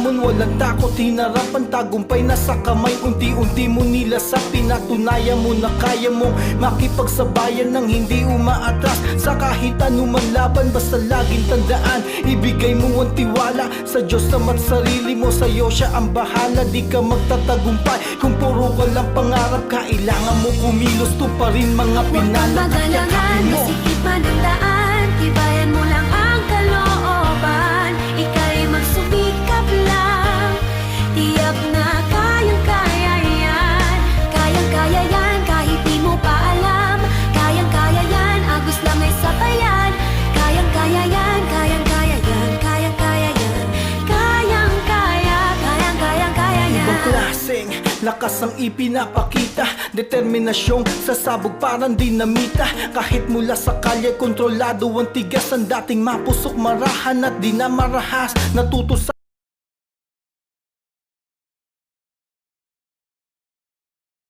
hamon, walang takot, hinarap ang tagumpay nasa kamay. Unti-unti mo nilasap, pinatunayan mo na kaya mong makipagsabayan ng hindi umaatras sa kahit anumang laban. Basta laging tandaan, ibigay mo ang tiwala sa Diyos na't sarili mo, sa'yo siya ang bahala. Di ka magtatagumpay kung puro ka lang pangarap. Kailangan mo kumilos, tuparin mga pinalak. Magalangan, masikipan ang daan, tibayan mo lang ang kalooban. Ika'y magsumikap lang, tiyak na kayang-kaya yan. Kayang-kaya yan, kahit di mo pa alam. Kayang-kaya yan, agos lang ay sabayan. Kayang-kaya yan, kayang-kaya yan, kayang-kaya yan. Kayang-kaya, kayang-kaya yan. Ibang klaseng lakas ang ipinapakita, determinasyong sasabog parang dinamita. Kahit mula sa kalye, kontrolado ang tigas. Ang dating mapusok, marahan at di na marahas. Natuto sa